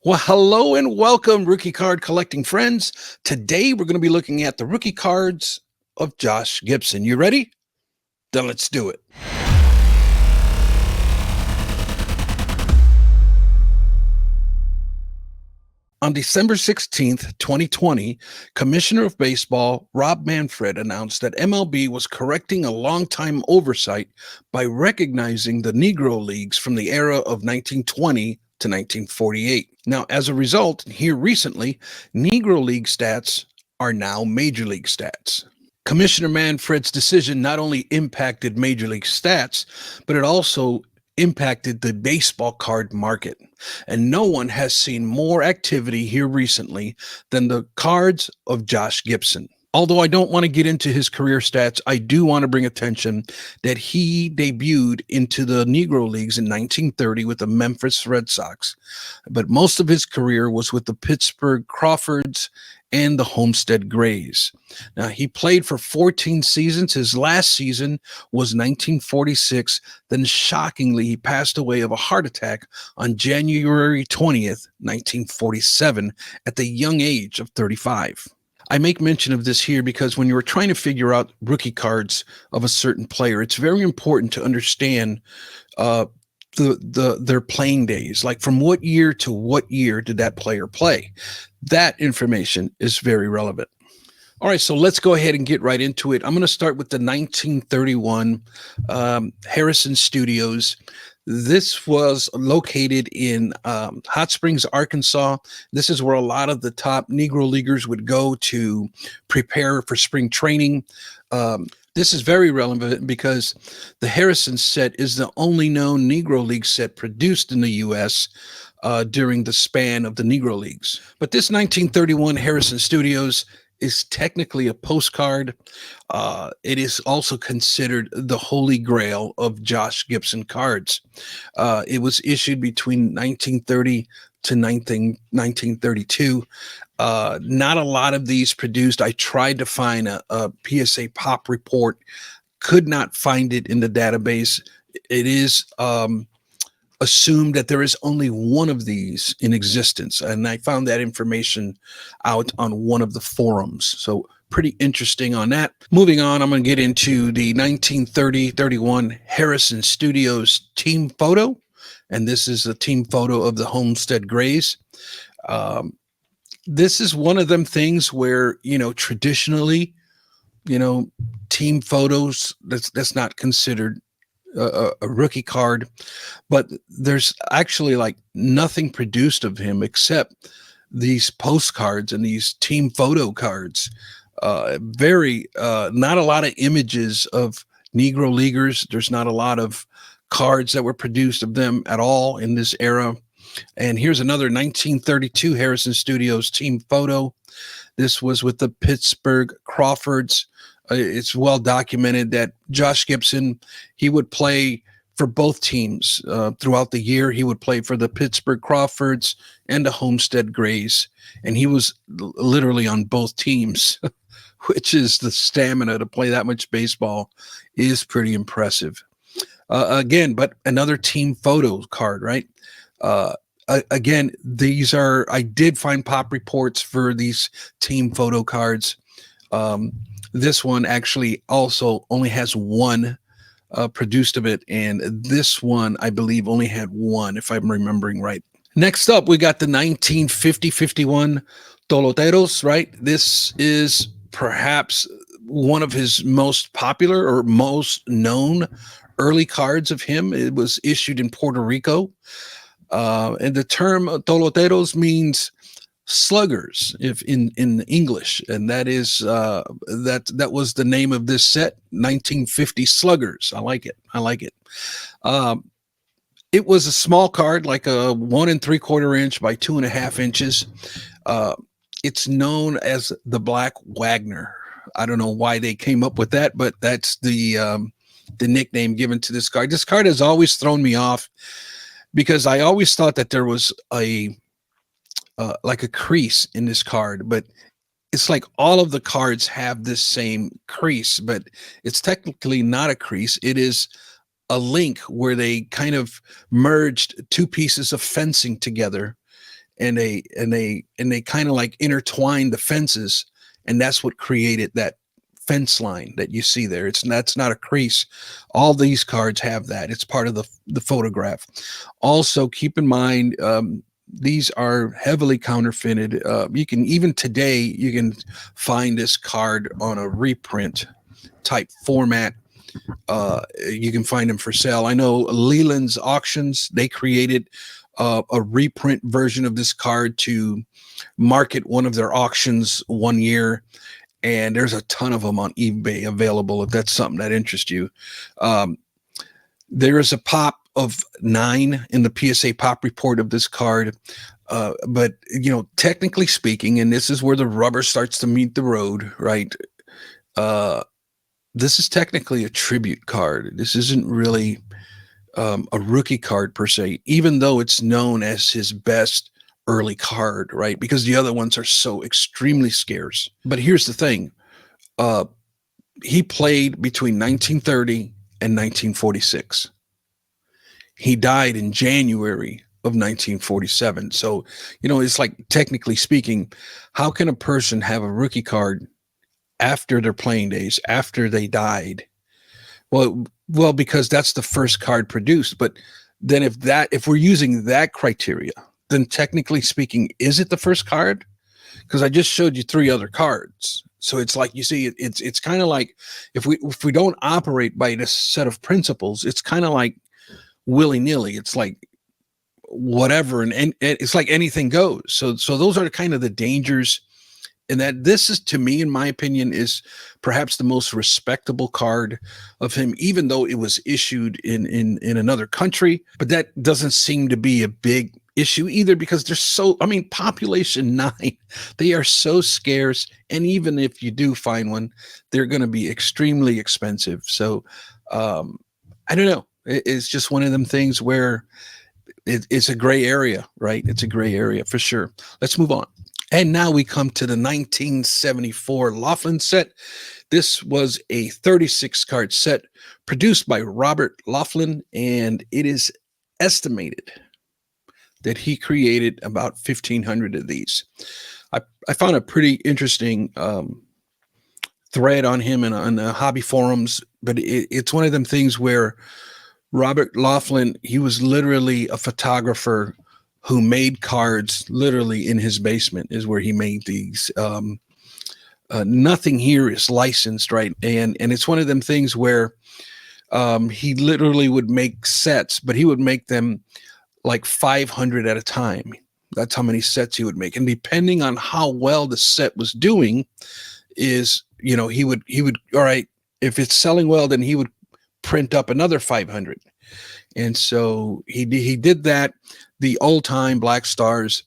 Well, hello and welcome, rookie card collecting friends. Today we're going to be looking at the rookie cards of Josh Gibson. You ready? Then let's do it. On December 16th, 2020, Commissioner of Baseball Rob Manfred announced that MLB was correcting a long-time oversight by recognizing the Negro Leagues from the era of 1920 to 1948. Now, as a result, here recently, Negro League stats are now Major League stats. Commissioner Manfred's decision not only impacted Major League stats, but it also impacted the baseball card market. And no one has seen more activity here recently than the cards of Josh Gibson. Although I don't want to get into his career stats, I do want to bring attention that he debuted into the Negro Leagues in 1930 with the Memphis Red Sox. But most of his career was with the Pittsburgh Crawfords and the Homestead Grays. Now, he played for 14 seasons. His last season was 1946. Then, shockingly, he passed away of a heart attack on January 20th, 1947, at the young age of 35. I make mention of this here because when you're trying to figure out rookie cards of a certain player, it's very important to understand their playing days. Like from what year to what year did that player play? That information is very relevant. All right, so let's go ahead and get right into it. I'm going to start with the 1931 Harrison Studios. This was located in Hot Springs, Arkansas. This is where a lot of the top Negro Leaguers would go to prepare for spring training. This is very relevant because the Harrison set is the only known Negro League set produced in the U.S. During the span of the Negro Leagues. But this 1931 Harrison Studios is technically a postcard. It is also considered the holy grail of Josh Gibson cards. It was issued between 1930 to 1932. Not a lot of these produced. I tried to find a PSA Pop report, could not find it in the database. It is assumed that there is only one of these in existence, and I found that information out on one of the forums. So pretty interesting on that. Moving on, I'm going to get into the 1930-31 Harrison Studios team photo, and this is a team photo of the Homestead Grays. This is one of them things where, traditionally, team photos, that's not considered a rookie card, but there's actually like nothing produced of him except these postcards and these team photo cards. Not a lot of images of Negro Leaguers. There's not a lot of cards that were produced of them at all in this era. And here's another 1932 Harrison Studios team photo. This was with the Pittsburgh Crawfords. It's well documented that Josh Gibson, he would play for both teams throughout the year. He would play for the Pittsburgh Crawfords and the Homestead Grays, and he was literally on both teams, which is the stamina to play that much baseball is pretty impressive. Again, but another team photo card, right? Again, I did find pop reports for these team photo cards. This one actually also only has one produced of it, and this one I believe only had one, if I'm remembering right. Next up, we got the 1950-51 Toteros, right? This is perhaps one of his most popular or most known early cards of him. It was issued in Puerto Rico, and the term Toteros means sluggers if in English, and that is that was the name of this set, 1950 sluggers. I like it. It was a small card, like a 1 3/4 inch by 2.5 inches. It's known as the Black Wagner. I don't know why they came up with that, but that's the nickname given to this card. This card has always thrown me off because I always thought that there was like a crease in this card, but it's like all of the cards have this same crease, but it's technically not a crease. It is a link where they kind of merged two pieces of fencing together and they kind of like intertwined the fences, and that's what created that fence line that you see there. That's not a crease. All these cards have that. It's part of the photograph. Also, keep in mind, these are heavily counterfeited. You can, even today, you can find this card on a reprint type format. You can find them for sale. I know Leland's Auctions, they created a reprint version of this card to market one of their auctions one year, and there's a ton of them on eBay available if that's something that interests you. There is a pop of 9 in the PSA pop report of this card. But, technically speaking, and this is where the rubber starts to meet the road, right? This is technically a tribute card. This isn't really a rookie card per se, even though it's known as his best early card, right? Because the other ones are so extremely scarce. But here's the thing. He played between 1930 and 1946. He died in January of 1947. So, it's like, technically speaking, how can a person have a rookie card after their playing days, after they died? Well, because that's the first card produced. But then if we're using that criteria, then technically speaking, is it the first card? Because I just showed you 3 other cards. So it's like, you see, it's kind of like, if we don't operate by this set of principles, it's kind of like willy-nilly. It's like whatever, and it's like anything goes. So those are kind of the dangers. And that this is, to me, in my opinion, is perhaps the most respectable card of him, even though it was issued in another country. But that doesn't seem to be a big issue either, because they're so, population 9, they are so scarce. And even if you do find one, they're going to be extremely expensive. So I don't know. It's just one of them things where it's a gray area, right? It's a gray area for sure. Let's move on. And now we come to the 1974 Laughlin set. This was a 36 card set produced by Robert Laughlin, and it is estimated that he created about 1,500 of these. I found a pretty interesting thread on him and on the hobby forums, but it's one of them things where Robert Laughlin, he was literally a photographer who made cards literally in his basement, is where he made these. Nothing here is licensed, right? And it's one of them things where he literally would make sets, but he would make them like 500 at a time. That's how many sets he would make. And depending on how well the set was doing is, he would, all right, if it's selling well, then he would print up another 500. And so he did that. The old time Black Stars,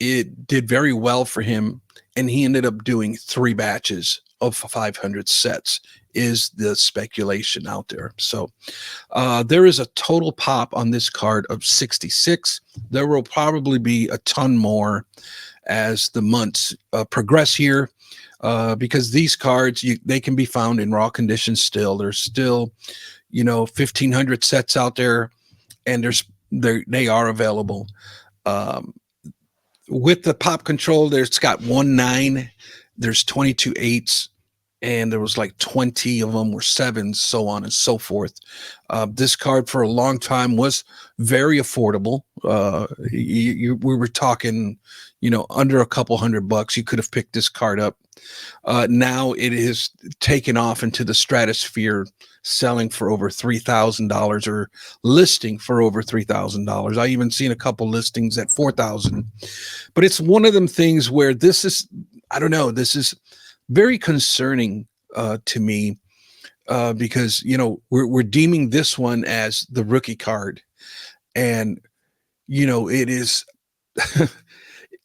it did very well for him. And he ended up doing 3 batches of 500 sets, is the speculation out there. So there is a total pop on this card of 66. There will probably be a ton more as the months progress here, because these cards, they can be found in raw condition still. There's still, 1,500 sets out there, and they are available. With the pop control, it's got 1 9, there's 22 8s, and there was like 20 of them were 7s, so on and so forth. This card for a long time was very affordable. We were talking, under a couple $100. You could have picked this card up. Now it is taken off into the stratosphere, selling for over $3,000 or listing for over $3,000. I even seen a couple listings at $4,000. But it's one of them things where this is, I don't know, this is very concerning to me, because we're deeming this one as the rookie card, and it is.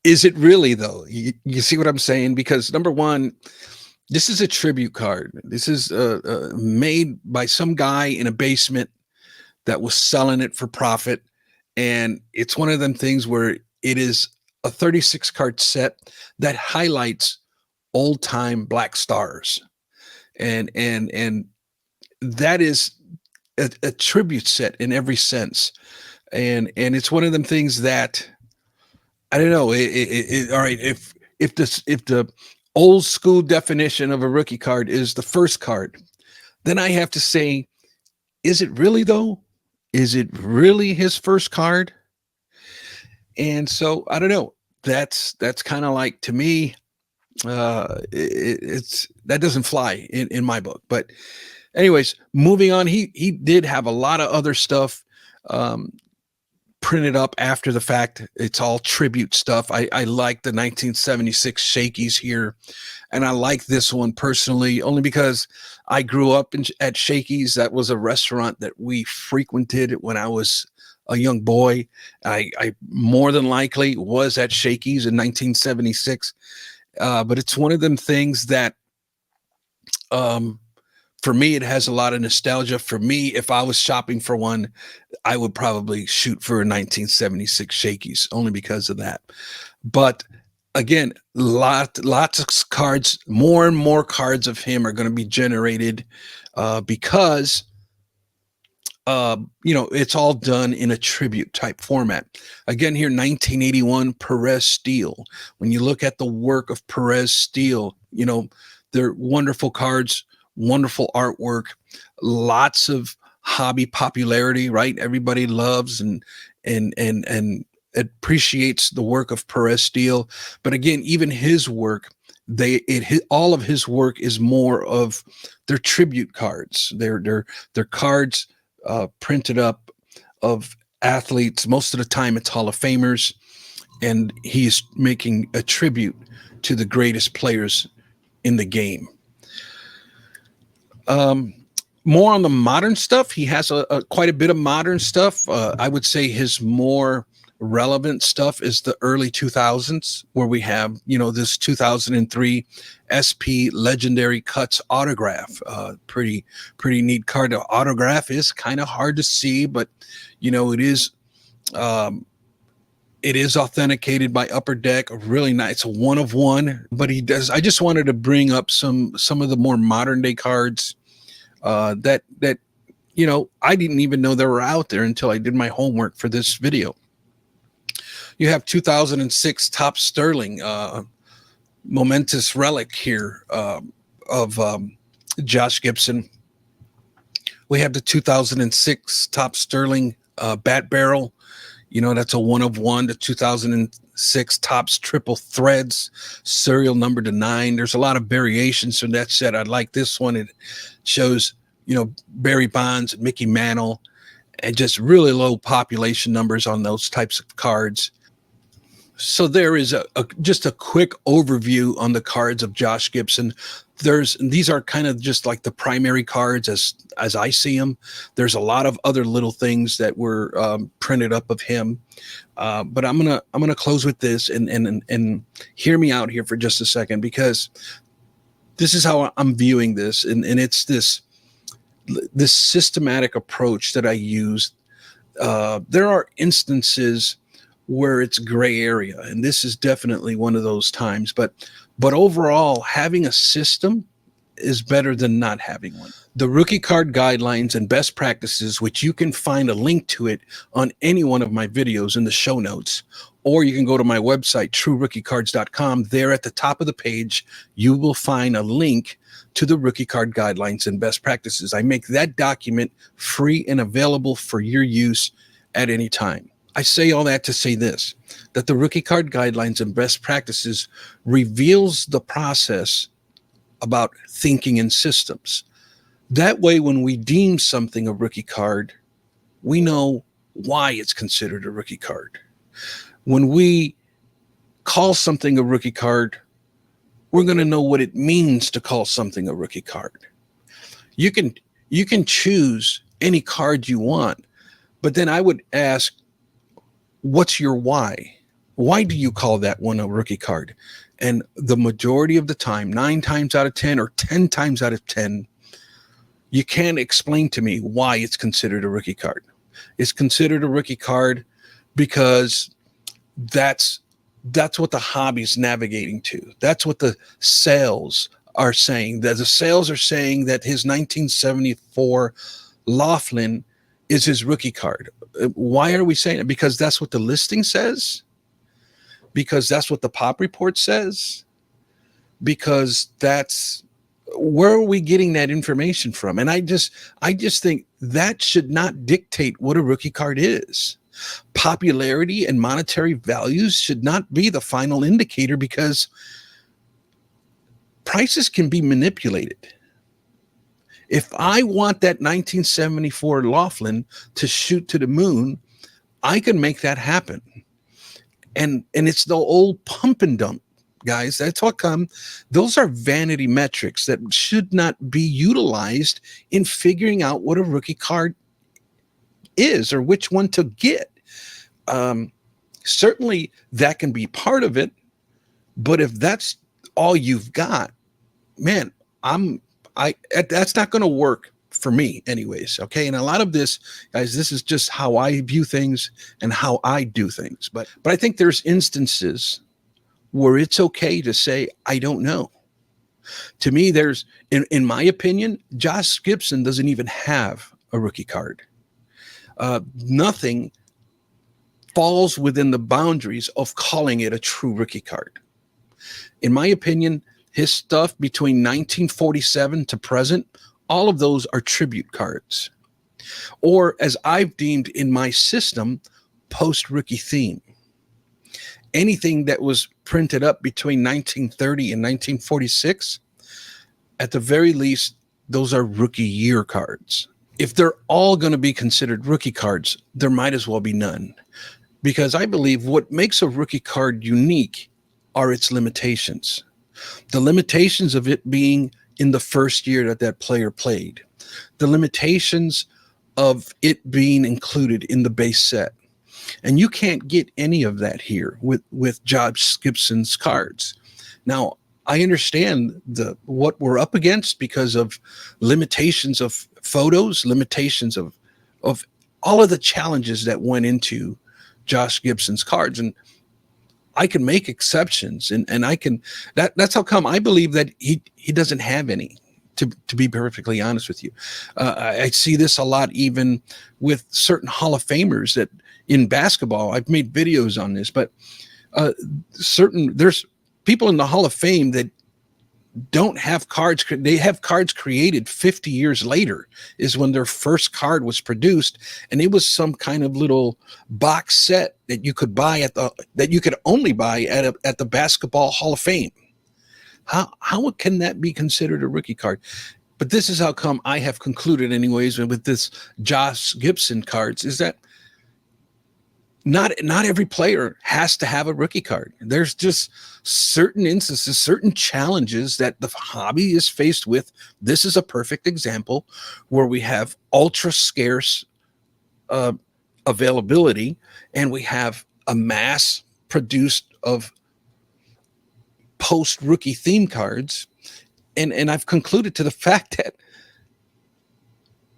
Is it really though? You see what I'm saying? Because number one, this is a tribute card. This is made by some guy in a basement that was selling it for profit, and it's one of them things where it is a 36 card set that highlights old time Black Stars, and that is a tribute set in every sense, and it's one of them things that I don't know. All right, if the old school definition of a rookie card is the first card, then I have to say, is it really though? Is it really his first card? And so I don't know. That's kind of like, to me, it's that doesn't fly in my book. But anyways, moving on. He did have a lot of other stuff um, printed up after the fact. It's all tribute stuff. I like the 1976 Shakey's here, and I like this one personally only because I grew up at Shakey's. That was a restaurant that we frequented when I was a young boy. I more than likely was at Shakey's in 1976, but it's one of them things that um, for me, it has a lot of nostalgia. For me, if I was shopping for one, I would probably shoot for a 1976 Shakey's only because of that. But again, lots of cards, more and more cards of him are going to be generated because it's all done in a tribute type format. Again, here, 1981 Perez Steel. When you look at the work of Perez Steel, they're wonderful cards, wonderful artwork, lots of hobby popularity, right? Everybody loves and appreciates the work of Perez Steel. But again, even his work, all of his work is more of their tribute cards. They're cards printed up of athletes. Most of the time it's Hall of Famers, and he's making a tribute to the greatest players in the game. More on the modern stuff. He has quite a bit of modern stuff. I would say his more relevant stuff is the early 2000s, where we have, this 2003 SP Legendary Cuts autograph. Pretty neat card. The autograph is kind of hard to see, but it is authenticated by Upper Deck. Really nice, a one of one. But I just wanted to bring up some of the more modern day cards that I didn't even know they were out there until I did my homework for this video. You have 2006 Top Sterling, momentous relic here of Josh Gibson. We have the 2006 Top Sterling Bat Barrel. That's a one of one. The 2006 Topps Triple Threads, serial number to 9. There's a lot of variations from that set. I like this one. It shows, Barry Bonds, Mickey Mantle, and just really low population numbers on those types of cards. So there is just a quick overview on the cards of Josh Gibson. These are kind of just like the primary cards as I see them. There's a lot of other little things that were printed up of him, but I'm gonna close with this and hear me out here for just a second, because this is how I'm viewing this, and it's this systematic approach that I use. There are instances where it's gray area, and this is definitely one of those times, but overall, having a system is better than not having one. The rookie card guidelines and best practices, which you can find a link to it on any one of my videos in the show notes, or you can go to my website, truerookiecards.com. There at the top of the page, you will find a link to the rookie card guidelines and best practices. I make that document free and available for your use at any time. I say all that to say this, that the rookie card guidelines and best practices reveals the process about thinking in systems. That way, when we deem something a rookie card, we know why it's considered a rookie card. When we call something a rookie card, we're going to know what it means to call something a rookie card. You can choose any card you want, but then I would ask, what's your why? Why do you call that one a rookie card? And the majority of the time, 9 times out of 10 or 10 times out of 10, you can't explain to me why it's considered a rookie card. It's considered a rookie card because that's what the hobby's navigating to. That's what the sales are saying. That the sales are saying that his 1974 Laughlin is his rookie card. Why are we saying it? Because that's what the listing says. because that's what the Pop Report says, because that's where are we getting that information from? And I just think that should not dictate what a rookie card is. Popularity and monetary values should not be the final indicator, because prices can be manipulated. If I want that 1974 Laughlin to shoot to the moon, I can make that happen. And it's the old pump and dump, guys. That's what come. Those are vanity metrics that should not be utilized in figuring out what a rookie card is or which one to get. Certainly that can be part of it, but if that's all you've got, man, that's not going to work for me anyways. Okay. And a lot of this, guys, this is just how I view things and how I do things. But I think there's instances where it's okay to say, I don't know. To me, there's, in my opinion, Josh Gibson doesn't even have a rookie card. Nothing falls within the boundaries of calling it a true rookie card. In my opinion, his stuff between 1947 to present, all of those are tribute cards, or as I've deemed in my system, post-rookie theme. Anything that was printed up between 1930 and 1946, at the very least, those are rookie year cards. If they're all going to be considered rookie cards, there might as well be none, because I believe what makes a rookie card unique are its limitations. The limitations of it being in the first year that that player played, the limitations of it being included in the base set. And you can't get any of that here with Josh Gibson's cards. Now, I understand what we're up against because of limitations of photos, limitations of all of the challenges that went into Josh Gibson's cards. And I can make exceptions, and I can, that's how come I believe that he doesn't have any, to be perfectly honest with you. I see this a lot even with certain Hall of Famers that in basketball, I've made videos on this, but there's people in the Hall of Fame that don't have cards. They have cards created 50 years later is when their first card was produced. And it was some kind of little box set that you could buy that you could only buy at the Basketball Hall of Fame. How can that be considered a rookie card? But this is how come I have concluded anyways with this Josh Gibson cards, is that not every player has to have a rookie card. There's just certain instances, certain challenges that the hobby is faced with. This is a perfect example where we have ultra scarce availability, and we have a mass produced of post rookie theme cards. And I've concluded to the fact that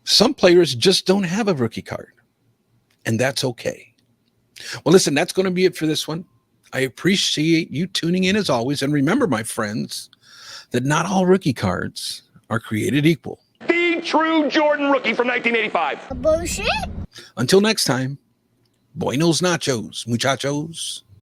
some players just don't have a rookie card, and that's okay. Well, listen, that's going to be it for this one. I appreciate you tuning in as always. And remember, my friends, that not all rookie cards are created equal. The true Jordan rookie from 1985. Bullshit. Until next time, buenos nachos, muchachos.